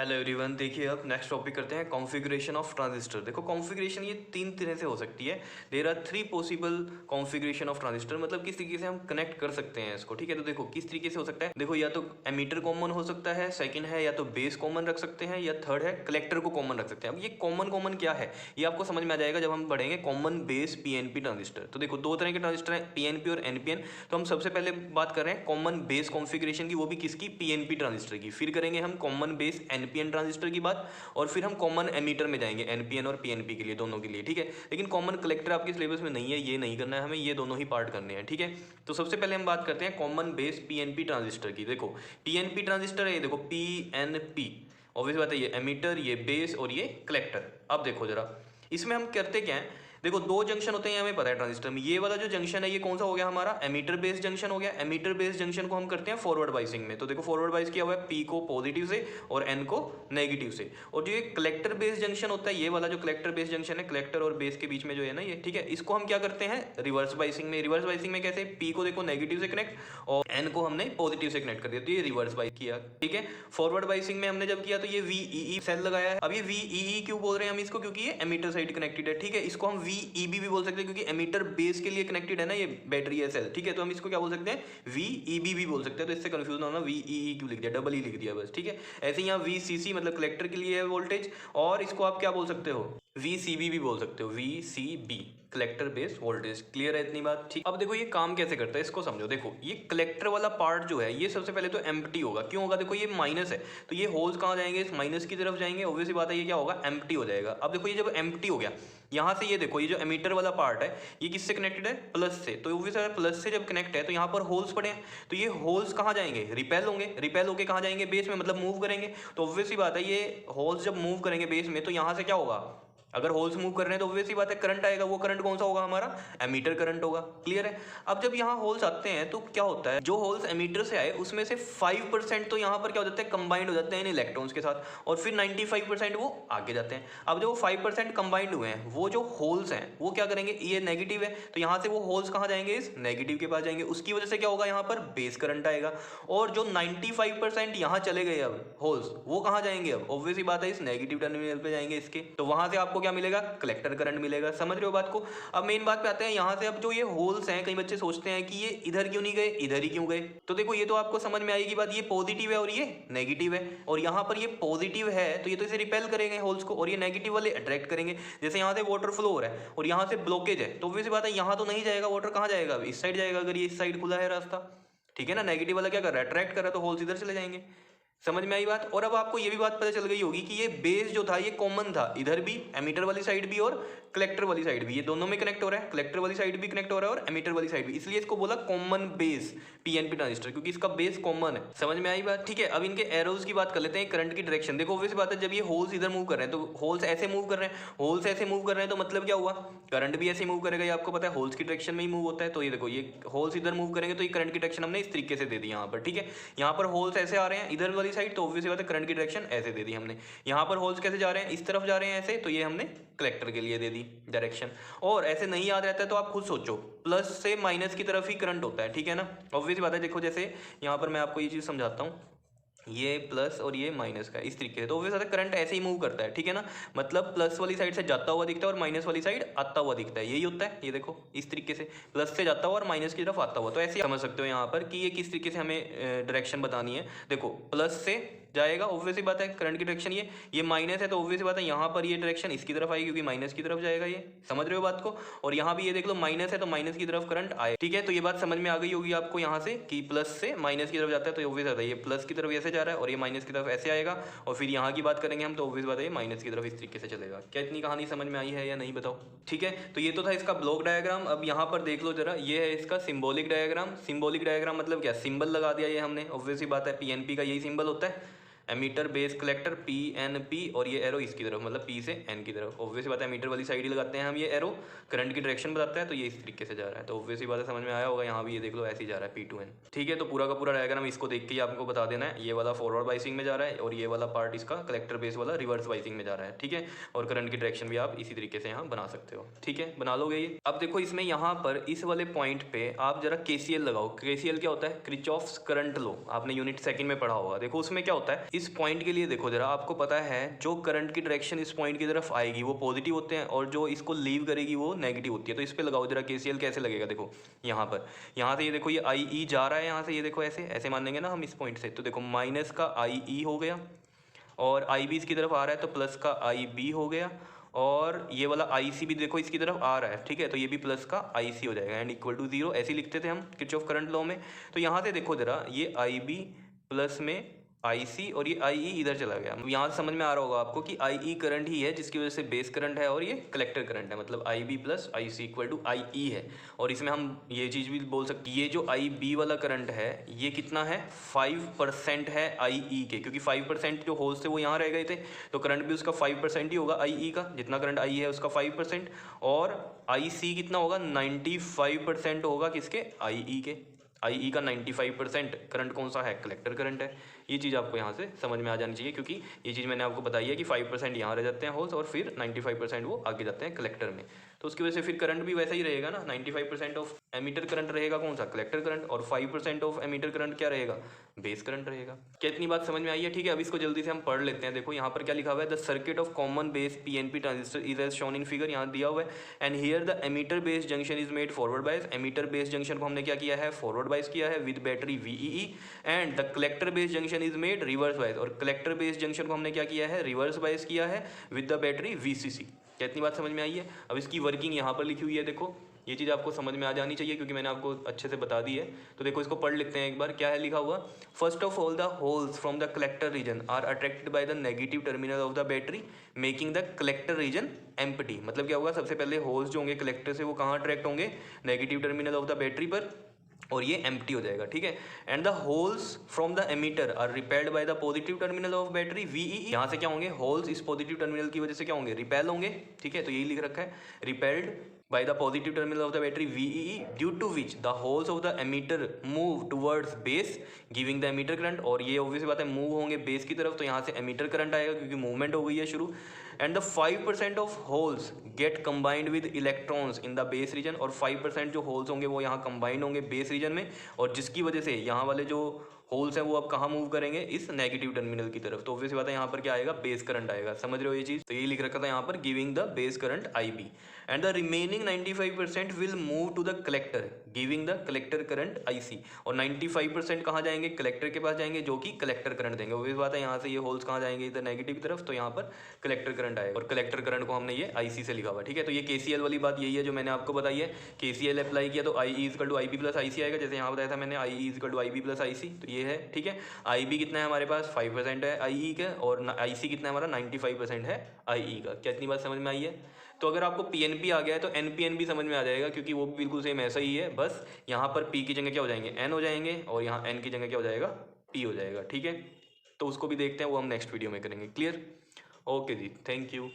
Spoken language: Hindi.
हेलो एवरीवन, देखिए अब नेक्स्ट टॉपिक करते हैं कॉन्फ़िगरेशन ऑफ ट्रांजिस्टर। देखो कॉन्फ़िगरेशन ये तीन तरह से हो सकती है। There are three possible configuration of transistor, मतलब किस तरीके से हम कनेक्ट कर सकते हैं इसको। ठीक है, तो देखो किस तरीके से हो सकता है। देखो या तो एमीटर कॉमन हो सकता है, सेकंड है या तो बेस कॉमन रख सकते हैं, या थर्ड है कलेक्टर को कॉमन रख सकते हैं। अब ये कॉमन क्या है ये आपको समझ में आ जाएगा जब हम पढ़ेंगे कॉमन बेस पीएनपी ट्रांजिस्टर। तो देखो दो तरह के ट्रांजिस्टर हैं, पीएनपी और एनपीएन। तो हम सबसे पहले बात कर रहे हैं कॉमन बेस कॉन्फ़िगरेशन की, वो भी किसकी, पीएनपी ट्रांजिस्टर की। फिर करेंगे हम कॉमन बेस एनपीएन ट्रांजिस्टर की बात, और फिर हम कॉमन एमीटर में जाएंगे एनपीएन और पीएनपी के लिए, दोनों के लिए। ठीक है, लेकिन कॉमन कलेक्टर आपके सिलेबस में नहीं है, ये नहीं करना है हमें, ये दोनों ही पार्ट करने हैं। ठीक है, तो सबसे पहले हम बात करते हैं कॉमन बेस पीएनपी ट्रांजिस्टर की। देखो पीएनपी ट्रांजिस्टर है ये, देखो पीएनपी, ऑब्वियस बात है, ये एमीटर, ये बेस और ये कलेक्टर। अब देखो जरा इसमें हम करते क्या है। देखो दो जंक्शन होते हैं, ये हमें पता है ट्रांजिस्टर में। ये वाला जो जंक्शन है ये कौन सा हो गया हमारा, एमीटर बेस जंक्शन हो गया। एमीटर बेस जंक्शन को हम करते हैं फॉरवर्ड बाइसिंग में। तो देखो फॉरवर्ड बाइस किया हुआ है, पी को पॉजिटिव से और एन को नेगेटिव से। और जो ये कलेक्टर बेस जंक्शन होता है, ये वाला जो कलेक्टर बेस जंक्शन है, कलेक्टर और बेस के बीच में जो है ना ये, ठीक है, इसको हम क्या करते हैं रिवर्स बाइसिंग में। रिवर्स बाइसिंग में कैसे, पी को देखो नेगेटिव से कनेक्ट और एन को हमने पॉजिटिव से कनेक्ट कर दिया, तो ये रिवर्स बाइस किया। ठीक है, फॉरवर्ड बाइसिंग में हमने जब किया तो ये वीईई सेल लगाया है। अब ये वीईई क्यों बोल रहे हैं हम इसको, क्योंकि ये एमीटर साइड कनेक्टेड है। ठीक है, इसको हम वीईबी भी बोल सकते हैं क्योंकि एमीटर बेस के लिए कनेक्टेड है ना ये बैटरी है सेल। ठीक है, तो हम इसको क्या बोल सकते हैं, वीईबी भी बोल सकते हैं। तो इससे कंफ्यूज ना होना, वीईई क्यों लिख दिया, डबल ई लिख दिया बस। ठीक है, ऐसे ही यहाँ वीसीसी मतलब कलेक्टर के लिए है वोल्टेज, और इसको आप क्या बोल सकते हो, वीसीबी भी बोल सकते हो, VCB collector base voltage. Clear है इतनी बात। ठीक, अब देखो ये काम कैसे करता है इसको समझो। देखो ये कलेक्टर वाला पार्ट जो है ये सबसे पहले तो एम्प्टी होगा। क्यों होगा, देखो ये माइनस है तो ये होल्स कहाँ जाएंगे, इस माइनस की तरफ जाएंगे। ऑब्वियसली बात है ये क्या होगा, एम्प्टी हो जाएगा। अब देखो ये जब एम्प्टी हो गया, यहाँ से ये देखो ये जो एमीटर वाला पार्ट है ये किससे कनेक्टेड है, प्लस से। तो ऑब्वियसली प्लस से जब कनेक्ट है तो यहाँ पर होल्स पड़े हैं, तो ये होल्स कहाँ जाएंगे, रिपेल होंगे। रिपेल होके कहाँ जाएंगे, बेस में, मतलब मूव करेंगे। तो ऑब्वियसली बात है ये होल्स जब मूव करेंगे बेस में तो यहाँ से क्या होगा, अगर होल्स मूव कर रहे हैं तो ऑब्वियसली बात है करंट आएगा। वो करंट कौन सा होगा हमारा, एमीटर करंट होगा। क्लियर है। अब जब यहाँ होल्स आते हैं तो क्या होता है, जो होल्स एमीटर से आए उसमें से 5% तो यहाँ पर क्या हो जाते हैं, कंबाइंड हो जाते हैं इन इलेक्ट्रॉन्स के साथ, और फिर 95% वो आगे जाते हैं। अब जो 5% कंबाइंड हुए हैं वो जो होल्स हैं वो क्या करेंगे, ये नेगेटिव है तो यहाँ से वो होल्स कहाँ जाएंगे, इस नेगेटिव के पास जाएंगे। उसकी वजह से क्या होगा, यहाँ पर बेस करंट आएगा। और जो 95% यहाँ चले गए अब होल्स, वो कहाँ जाएंगे, अब ऑब्वियसली बात है इस नेगेटिव टर्मिनल पे जाएंगे इसके। तो वहां से आपको क्या मिलेगा, कलेक्टर करंट मिलेगा। समझ रहे हो बात को। अब मेन बात पे आते हैं, यहाँ से अब जो ये होल्स हैं, कई बच्चे सोचते हैं कि ये इधर क्यों नहीं गए, इधर ही क्यों गए। तो देखो ये तो आपको समझ में आएगी बात, ये पॉजिटिव है और ये नेगेटिव है, और यहाँ पर ये पॉजिटिव है तो ये तो इसे रिपेल करेंगे होल्स को, और ये नेगेटिव वाले अट्रैक्ट करेंगे। जैसे यहाँ से वाटर फ्लो हो रहा है और यहाँ से ब्लॉकेज है, तो ऑब्वियसली बात है यहाँ तो नहीं जाएगा वाटर, कहाँ जाएगा, इस साइड जाएगा, अगर ये इस साइड खुला है रास्ता। ठीक है ना, नेगेटिव वाला क्या कर रहा है, अट्रैक्ट कर रहा है, तो होल्स इधर चले जाएंगे। समझ में आई बात। और अब आपको ये भी बात पता चल गई होगी कि ये बेस जो था ये कॉमन था, इधर भी एमीटर वाली साइड भी और कलेक्टर वाली साइड भी, ये दोनों में कनेक्ट हो रहा है, कलेक्टर वाली साइड भी कनेक्ट हो रहा है और एमीटर वाली साइड भी, इसलिए इसको बोला कॉमन बेस पीएनपी ट्रांजिस्टर, क्योंकि इसका बेस कॉमन है। समझ में आई बात। ठीक है, अब इनके एरोज की बात कर लेते हैं, करंट की डायरेक्शन। देखो ऑब्वियस बात है, जब ये होल्स इधर मूव कर रहे हैं तो होल्स ऐसे मूव कर रहे हैं, होल्स ऐसे मूव कर रहे हैं, तो मतलब क्या हुआ, करंट भी ऐसे मूव करेगा। ये आपको पता है होल्स की डायरेक्शन में ही मूव होता है। तो ये देखो ये होल्स इधर मूव करेंगे तो ये करंट की डायरेक्शन हमने इस तरीके से दे दी यहाँ पर। ठीक है, यहाँ पर होल्स ऐसे आ रहे हैं इधर वाली साइड, तो ऑब्वियसली बात है करंट की डायरेक्शन ऐसे दे दी हमने। यहाँ पर होल्स कैसे जा रहे हैं, इस तरफ जा रहे हैं ऐसे, तो ये हमने कलेक्टर के लिए दे दी डायरेक्शन। और ऐसे नहीं याद रहता है तो आप खुद सोचो, प्लस से माइनस की तरफ ही करंट होता है। ठीक है ना, ऑब्वियस बात है। देखो जैसे यहाँ पर मैं आपको ये चीज़ समझाता हूँ, ये प्लस और ये माइनस का इस तरीके से, तो ऑब्वियस करंट ऐसे ही मूव करता है। ठीक है ना, मतलब प्लस वाली साइड से जाता हुआ दिखता है और माइनस वाली साइड आता हुआ दिखता है, यही होता है। ये देखो इस तरीके से प्लस से जाता हुआ और माइनस की तरफ आता हुआ, तो ऐसे समझ सकते हो यहाँ पर कि ये किस तरीके से हमें डायरेक्शन बतानी है। देखो प्लस से जाएगा, ऑब्वियसली बात है करंट की डायरेक्शन ये माइनस है, तो ऑब्वियसली बात है यहाँ पर ये डायरेक्शन इसकी तरफ आएगी क्योंकि माइनस की तरफ जाएगा ये। समझ रहे हो बात को। और यहाँ भी ये देख लो माइनस है तो माइनस की तरफ करंट आए। ठीक है, तो ये बात समझ में आ गई होगी आपको यहाँ से कि प्लस से माइनस की तरफ जाता है, तो ऑब्वियस बात है ये प्लस की तरफ ऐसे जा रहा है और ये माइनस की तरफ ऐसे आएगा। और फिर यहाँ की बात करेंगे हम, तो ऑब्वियस बात है ये माइनस की तरफ इस तरीके से चलेगा। क्या इतनी कहानी समझ में आई है या नहीं, बताओ। ठीक है, तो ये तो था इसका ब्लॉक डायग्राम। अब यहाँ पर देख लो जरा, ये है इसका सिंबॉलिक डायग्राम। सिंबॉलिक डायग्राम मतलब क्या, सिंबल लगा दिया ये हमने, ऑब्वियसली बात है पीएनपी का यही सिंबल होता है, emitter base collector P N P, और ये एरो इसकी तरफ मतलब पी से एन की तरफ। ऑब्वियसली बात है एमीटर वाली साइड ही लगाते हैं हम, ये एरो करंट की डायरेक्शन बताता है, तो ये इस तरीके से जा रहा है। तो ऑब्वियसली बात है समझ में आया होगा, यहाँ भी ये देख लो ऐसे ही जा रहा है पी टू एन। ठीक है, तो पूरा का पूरा डायग्राम इसको देख के ही आपको बता देना है, ये वाला फॉरवर्ड बाइसिंग में जा रहा है और ये वाला पार्ट इसका कलेक्टर बेस वाला रिवर्स बाइसिंग में जा रहा है। ठीक है, और करंट की डायरेक्शन भी आप इसी तरीके से यहाँ बना सकते हो। ठीक है, बना लोगे ये। अब देखो इसमें यहाँ पर इस वाले पॉइंट पे आप जरा केसीएल लगाओ। केसीएल क्या होता है, किरचॉफ्स करंट लॉ, आपने यूनिट सेकंड में पढ़ा होगा। देखो उसमें क्या होता है, इस पॉइंट के लिए देखो जरा, आपको पता है जो करंट की डायरेक्शन इस पॉइंट की तरफ आएगी वो पॉजिटिव होते हैं और जो इसको लीव करेगी वो नेगेटिव होती है। तो इस पे लगाओ जरा केसीएल, कैसे लगेगा देखो यहाँ पर, यहाँ से ये देखो ये आई ई जा रहा है यहाँ से, ये देखो ऐसे ऐसे मान लेंगे ना हम इस पॉइंट से, तो देखो माइनस का आई ई हो गया और आई बी इसकी तरफ आ रहा है तो प्लस का आई बी हो गया और ये वाला आई सी भी देखो इसकी तरफ आ रहा है, ठीक है, तो ये भी प्लस का आई सी हो जाएगा एंड इक्वल टू जीरो, ऐसे ही लिखते थे हम किरचॉफ करंट लॉ में। तो यहाँ से देखो जरा ये आई बी प्लस में आई सी और ये आई ई इधर चला गया। यहाँ से समझ में आ रहा होगा आपको कि आई ई करंट ही है जिसकी वजह से बेस करंट है और ये कलेक्टर करंट है, मतलब I B plus I C equal to I E है। और इसमें हम ये चीज़ भी बोल सकते हैं, ये जो आई बी वाला करंट है ये कितना है, 5% है आई ई के, क्योंकि 5% जो होल्स थे वो यहाँ रह गए थे, तो करंट भी उसका 5% ही होगा आई ई का, जितना करंट आई है उसका 5%। और आई सी कितना होगा, 95% होगा किसके, आई ई के। आई ई का 95% करंट कौन सा है, कलेक्टर करंट है। ये चीज़ आपको यहाँ से समझ में आ जानी चाहिए, क्योंकि ये चीज़ मैंने आपको बताई है कि 5% यहाँ रह जाते हैं होल्स और फिर 95% वो आगे जाते हैं कलेक्टर में। तो उसकी वजह से फिर करंट भी वैसा ही रहेगा ना, 95% ऑफ एमीटर करंट रहेगा कौन सा, कलेक्टर करंट, और 5% ऑफ एमीटर करंट क्या रहेगा, बेस करंट रहेगा। क्या इतनी बात समझ में आई है? ठीक है, अब इसको जल्दी से हम पढ़ लेते हैं। देखो यहाँ पर क्या लिखा हुआ है, the circuit of common base PNP transistor is as shown in figure, यहाँ दिया हुआ है। And here the emitter base junction is made forward bias, emitter base junction को हमने क्या किया है, फॉरवर्ड बायस किया है with battery VEE। And the collector base junction is made reverse bias, और कलेक्टर बेस जंक्शन को हमने क्या किया है, रिवर्स बायस किया है विद द बैटरी VCC। क्या इतनी बात समझ में आई है? अब इसकी वर्किंग यहाँ पर लिखी हुई है, देखो ये चीज़ आपको समझ में आ जानी चाहिए क्योंकि मैंने आपको अच्छे से बता दी है। तो देखो इसको पढ़ लेते हैं एक बार, क्या है लिखा हुआ, first of all the holes from the collector region are attracted by the negative terminal of the battery making the collector region empty. मतलब क्या होगा, सबसे पहले होल्स जो होंगे कलेक्टर से वो कहाँ अट्रैक्ट होंगे, negative terminal of the battery पर, और ये एम्प्टी हो जाएगा, ठीक है। And the holes from the emitter are repelled by the positive terminal of battery VEE। यहाँ से क्या होंगे, होल्स इस पॉजिटिव टर्मिनल की वजह से क्या होंगे, रिपेल होंगे, ठीक है, तो यही लिख रखा है, repelled by the positive terminal of the battery VEE due to which the holes of the emitter move towards base giving the emitter current। और ये obvious बात है मूव होंगे बेस की तरफ, तो यहाँ से emitter करंट आएगा क्योंकि मूवमेंट हो गई है शुरू। And the 5% of holes get combined with electrons in the base region, और 5% जो होल्स होंगे वो यहाँ कंबाइंड होंगे बेस रीजन में, और जिसकी वजह से यहाँ वाले जो होल्स हैं वो अब कहाँ मूव करेंगे, इस नेगेटिव टर्मिनल की तरफ। तो ऑब्वियस बात है यहाँ पर क्या आएगा, बेस करंट आएगा। समझ रहे हो ये चीज़? तो यही लिख रखा था यहाँ पर, giving the base current IB। And the remaining 95% will move to the collector giving the collector current IC। और 95% कहाँ जाएंगे, कलेक्टर के पास जाएंगे जो कि कलेक्टर करंट देंगे। ऑब्वियस बात है यहाँ से ये होल्स कहाँ जाएंगे, इधर नेगेटिव की तरफ, तो यहाँ पर कलेक्टर करंट आएगा, और कलेक्टर करंट को हमने ये IC से लिखा हुआ, ठीक है। तो ये KCL वाली बात यही है जो मैंने आपको बताई है। KCL अप्लाई किया तो IE equal to IB plus IC आएगा, जैसे यहाँ बताया था मैंने, IE equal to IB plus IC, तो ये है, ठीक है। IB कितना है हमारे पास, 5% है IE का, और IC कितना है हमारा, 95% है IE का। क्या इतनी बात समझ में आई है? तो अगर आपको PNP आ गया है तो NPN भी समझ में आ जाएगा, क्योंकि वो भी बिल्कुल सेम ऐसा ही है, बस यहाँ पर P की जगह क्या हो जाएंगे, N हो जाएंगे, और यहाँ N की जगह क्या हो जाएगा, P हो जाएगा, ठीक है। तो उसको भी देखते हैं, वो हम नेक्स्ट वीडियो में करेंगे। क्लियर? ओके जी, थैंक यू।